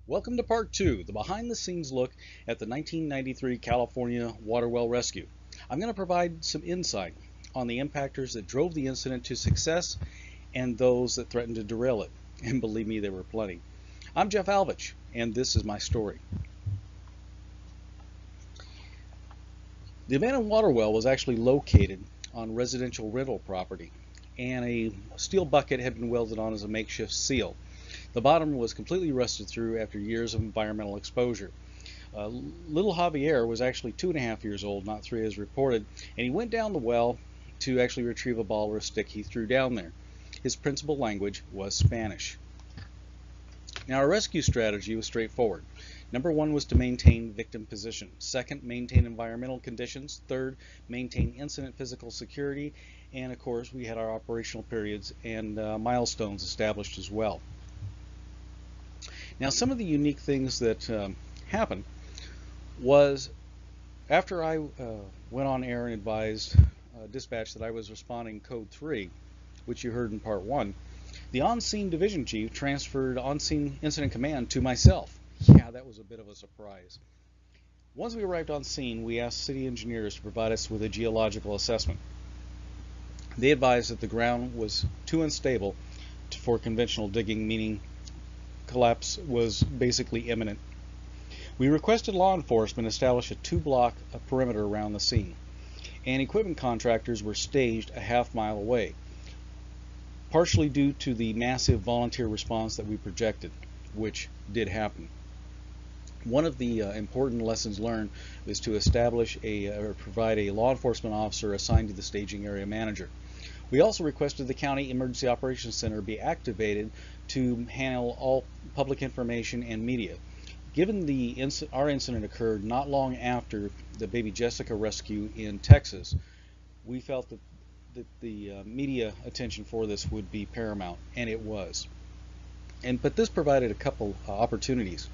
Welcome to part 2, the behind the scenes look at the 1993 California water well rescue. I'm going to provide some insight on the impactors that drove the incident to success and those that threatened to derail it. And believe me, there were plenty. I'm Jeff Alvich, and this is my story. The abandoned water well was actually located on residential rental property, and a steel bucket had been welded on as a makeshift seal. The bottom was completely rusted through after years of environmental exposure. Little Javier was actually 2.5 years old, not 3 as reported, and he went down the well to actually retrieve a ball or a stick he threw down there. His principal language was Spanish. Now, our rescue strategy was straightforward. Number 1 was to maintain victim position. Second, maintain environmental conditions. Third, maintain incident physical security. And of course, we had our operational periods and milestones established as well. Now, some of the unique things that happened was after I went on air and advised dispatch that I was responding code 3, which you heard in part 1, the on-scene division chief transferred on-scene incident command to myself. Yeah, that was a bit of a surprise. Once we arrived on scene, we asked city engineers to provide us with a geological assessment. They advised that the ground was too unstable for conventional digging, meaning collapse was basically imminent. We requested law enforcement establish a 2-block perimeter around the scene, and equipment contractors were staged a half-mile away, partially due to the massive volunteer response that we projected, which did happen. One of the important lessons learned was to establish or provide a law enforcement officer assigned to the staging area manager. We also requested the County Emergency Operations Center be activated to handle all public information and media. Given our incident occurred not long after the baby Jessica rescue in Texas, we felt that the media attention for this would be paramount, and it was. But this provided a couple opportunities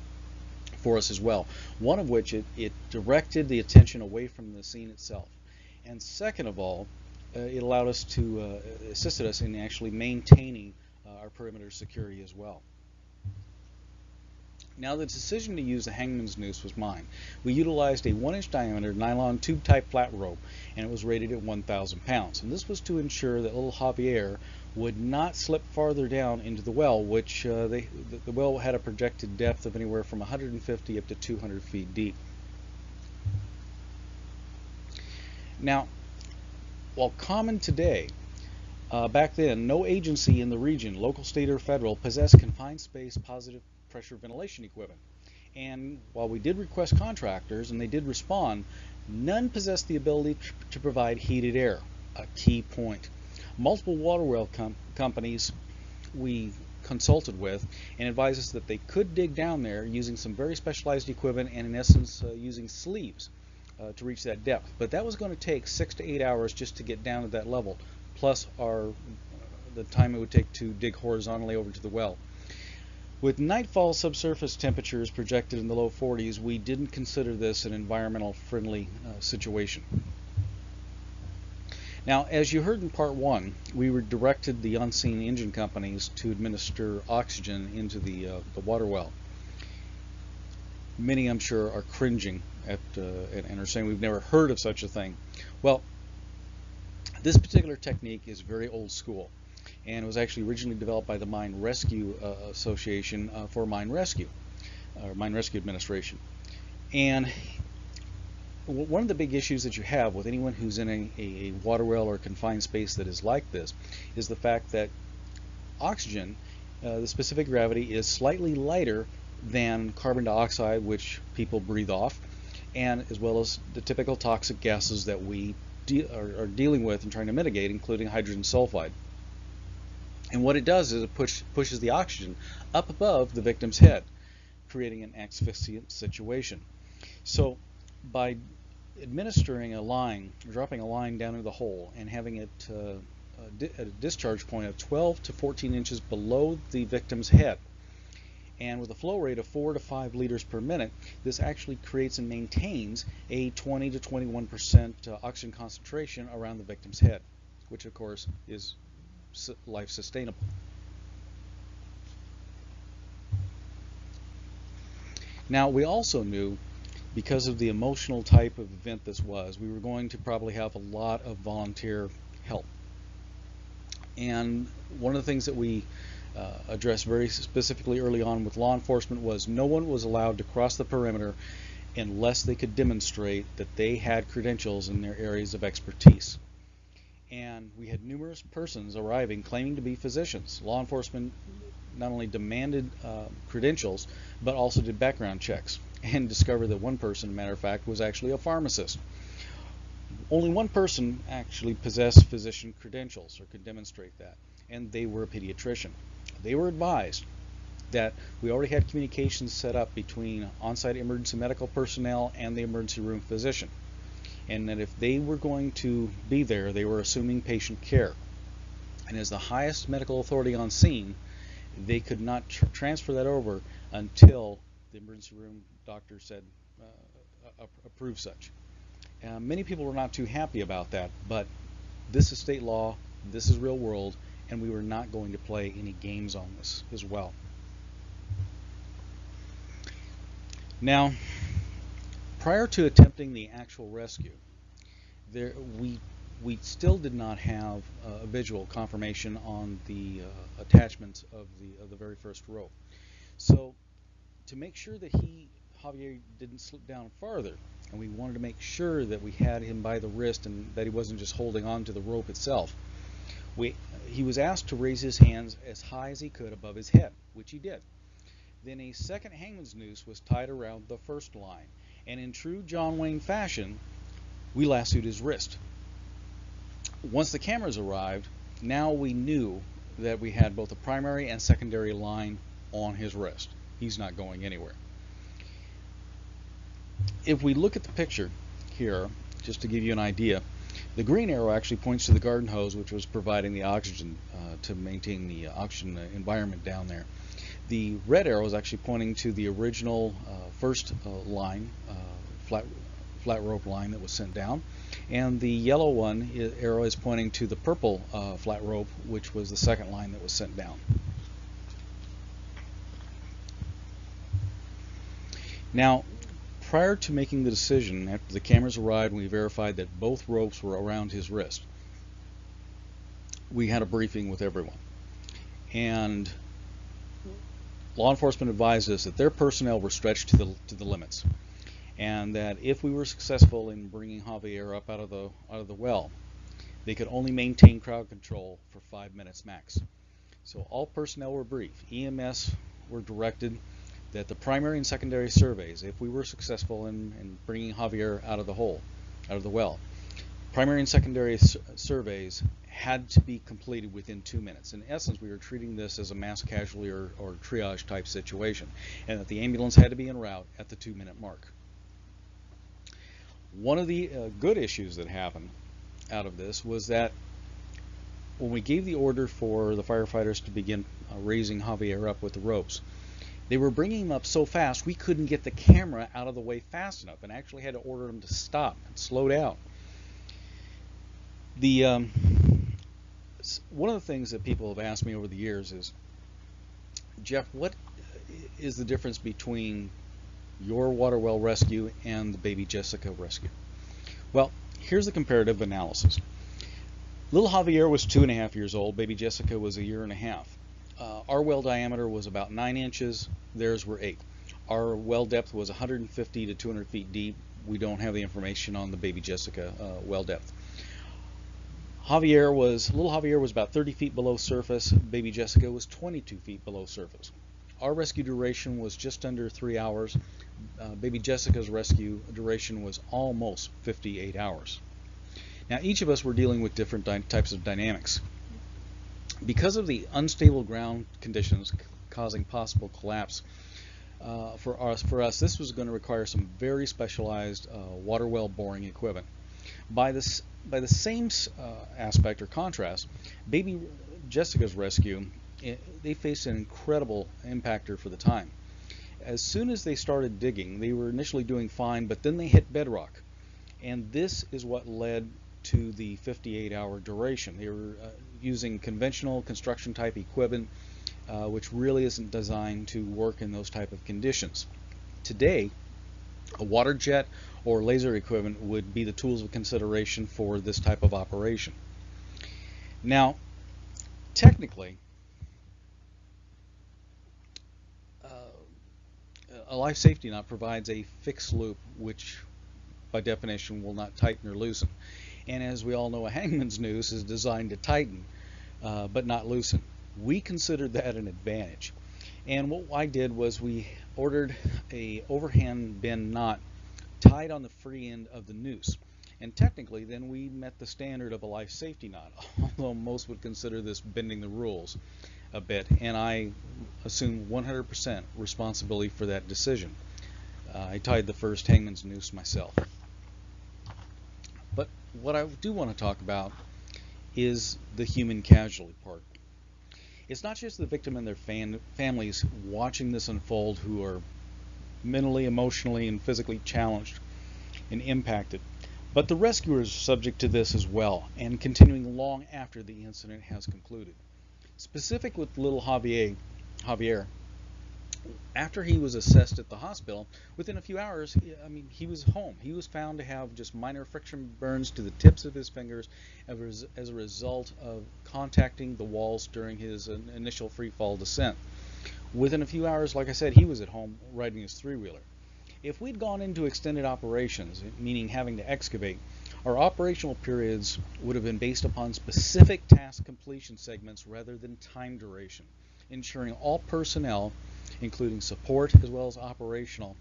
for us as well. One of which it directed the attention away from the scene itself, and second of all, it allowed us to assisted us in actually maintaining our perimeter security as well. Now, the decision to use the hangman's noose was mine. We utilized a 1-inch diameter nylon tube type flat rope, and it was rated at 1,000 pounds. And this was to ensure that little Javier would not slip farther down into the well, which the well had a projected depth of anywhere from 150 up to 200 feet deep. Now, while common today, back then, no agency in the region, local, state, or federal, possessed confined space positive pressure ventilation equipment. And while we did request contractors, and they did respond, none possessed the ability to provide heated air, a key point. Multiple water well companies we consulted with and advised us that they could dig down there using some very specialized equipment and in essence using sleeves to reach that depth. But that was going to take 6 to 8 hours just to get down to that level, plus the time it would take to dig horizontally over to the well. With nightfall subsurface temperatures projected in the low 40s, we didn't consider this an environmental friendly situation. Now, as you heard in part 1, we directed the on-scene engine companies to administer oxygen into the water well. Many, I'm sure, are cringing at and are saying we've never heard of such a thing. Well, this particular technique is very old school, and it was actually originally developed by the Mine Rescue Association for Mine Rescue, or Mine Rescue Administration. And one of the big issues that you have with anyone who's in a water well or confined space that is like this is the fact that oxygen, the specific gravity, is slightly lighter than carbon dioxide, which people breathe off, and as well as the typical toxic gases that we are dealing with and trying to mitigate, including hydrogen sulfide. And what it does is it pushes the oxygen up above the victim's head, creating an asphyxiant situation. So by administering a line, dropping a line down into the hole and having it at a discharge point of 12 to 14 inches below the victim's head, and with a flow rate of 4 to 5 liters per minute, this actually creates and maintains a 20 to 21% oxygen concentration around the victim's head, which of course is life sustainable. Now, we also knew, because of the emotional type of event this was, we were going to probably have a lot of volunteer help. And one of the things that we addressed very specifically early on with law enforcement was no one was allowed to cross the perimeter unless they could demonstrate that they had credentials in their areas of expertise. And we had numerous persons arriving claiming to be physicians. Law enforcement not only demanded credentials, but also did background checks and discovered that one person, as a matter of fact, was actually a pharmacist. Only one person actually possessed physician credentials or could demonstrate that, and they were a pediatrician. They were advised that we already had communications set up between on-site emergency medical personnel and the emergency room physician, and that if they were going to be there, they were assuming patient care. And as the highest medical authority on scene, they could not transfer that over until the emergency room doctor said approve such. Many people were not too happy about that, but this is state law, this is real world, and we were not going to play any games on this as well. Now, prior to attempting the actual rescue, we still did not have a visual confirmation on the attachments of the very first rope. So to make sure that Javier didn't slip down farther, and we wanted to make sure that we had him by the wrist and that he wasn't just holding on to the rope itself, he was asked to raise his hands as high as he could above his head, which he did. Then a second hangman's noose was tied around the first line, and in true John Wayne fashion, we lassoed his wrist. Once the cameras arrived, now we knew that we had both a primary and secondary line on his wrist. He's not going anywhere. If we look at the picture here, just to give you an idea, the green arrow actually points to the garden hose, which was providing the oxygen to maintain the oxygen environment down there. The red arrow is actually pointing to the original first line, flat rope line that was sent down, and the yellow arrow is pointing to the purple flat rope, which was the second line that was sent down. Now, prior to making the decision, after the cameras arrived and we verified that both ropes were around his wrist, we had a briefing with everyone. And law enforcement advised us that their personnel were stretched to the limits, and that if we were successful in bringing Javier up out of the well, they could only maintain crowd control for 5 minutes max. So all personnel were briefed. EMS were directed that the primary and secondary surveys, if we were successful in bringing Javier out of the well, primary and secondary surveys had to be completed within 2 minutes. In essence, we were treating this as a mass casualty or triage type situation, and that the ambulance had to be en route at the 2-minute mark. One of the good issues that happened out of this was that when we gave the order for the firefighters to begin raising Javier up with the ropes, they were bringing him up so fast we couldn't get the camera out of the way fast enough, and actually had to order them to stop and slow down. One of the things that people have asked me over the years is, Jeff, what is the difference between your water well rescue and the baby Jessica rescue? Well, here's the comparative analysis. Little Javier was 2.5 years old, baby Jessica was 1.5 years. Our well diameter was about 9 inches, theirs were 8. Our well depth was 150 to 200 feet deep. We don't have the information on the baby Jessica well depth. Little Javier was about 30 feet below surface, baby Jessica was 22 feet below surface. Our rescue duration was just under 3 hours. Baby Jessica's rescue duration was almost 58 hours. Now, each of us were dealing with different types of dynamics. Because of the unstable ground conditions causing possible collapse, for us, this was going to require some very specialized water well boring equipment. By the same aspect or contrast, baby Jessica's rescue, they faced an incredible impactor for the time. As soon as they started digging, they were initially doing fine, but then they hit bedrock, and this is what led to the 58-hour duration. They were using conventional construction type equipment, which really isn't designed to work in those type of conditions. Today, a water jet or laser equipment would be the tools of consideration for this type of operation. Now, technically, a life safety knot provides a fixed loop which by definition will not tighten or loosen. And as we all know, a hangman's noose is designed to tighten but not loosen. We considered that an advantage. And what I did was we ordered a overhand bend knot tied on the free end of the noose. And technically then we met the standard of a life safety knot, although most would consider this bending the rules a bit, and I assume 100% responsibility for that decision. I tied the first hangman's noose myself. But what I do want to talk about is the human casualty part. It's not just the victim and their families watching this unfold who are mentally, emotionally, and physically challenged and impacted, but the rescuers are subject to this as well, and continuing long after the incident has concluded. Specific with little Javier, after he was assessed at the hospital, within a few hours, he was home. He was found to have just minor friction burns to the tips of his fingers as a result of contacting the walls during his initial free fall descent. Within a few hours, like I said, he was at home riding his three-wheeler. If we'd gone into extended operations, meaning having to excavate, our operational periods would have been based upon specific task completion segments rather than time duration, ensuring all personnel, including support as well as operational,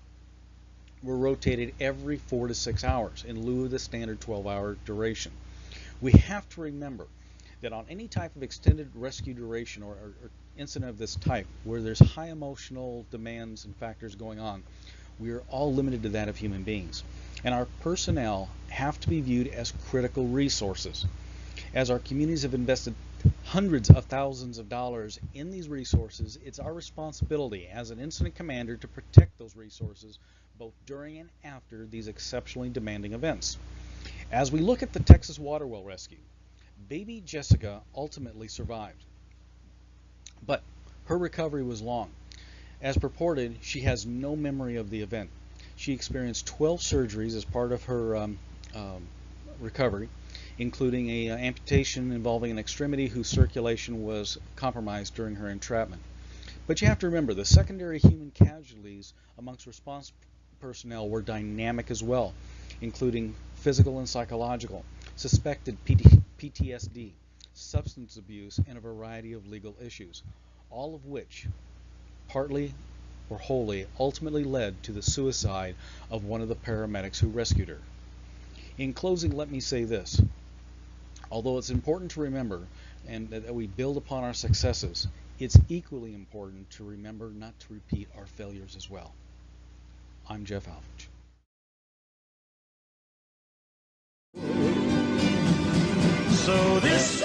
were rotated every 4 to 6 hours in lieu of the standard 12-hour duration. We have to remember that on any type of extended rescue duration or incident of this type, where there's high emotional demands and factors going on, we are all limited to that of human beings. And our personnel have to be viewed as critical resources. As our communities have invested hundreds of thousands of dollars in these resources, it's our responsibility as an incident commander to protect those resources both during and after these exceptionally demanding events. As we look at the Texas water well rescue, baby Jessica ultimately survived, but her recovery was long. As purported, she has no memory of the event. She experienced 12 surgeries as part of her recovery, including an amputation involving an extremity whose circulation was compromised during her entrapment. But you have to remember, the secondary human casualties amongst response personnel were dynamic as well, including physical and psychological, suspected PTSD, substance abuse, and a variety of legal issues, all of which partly or wholly ultimately led to the suicide of one of the paramedics who rescued her. In closing, let me say this. Although it's important to remember and that we build upon our successes, it's equally important to remember not to repeat our failures as well. I'm Jeff Alvich. So this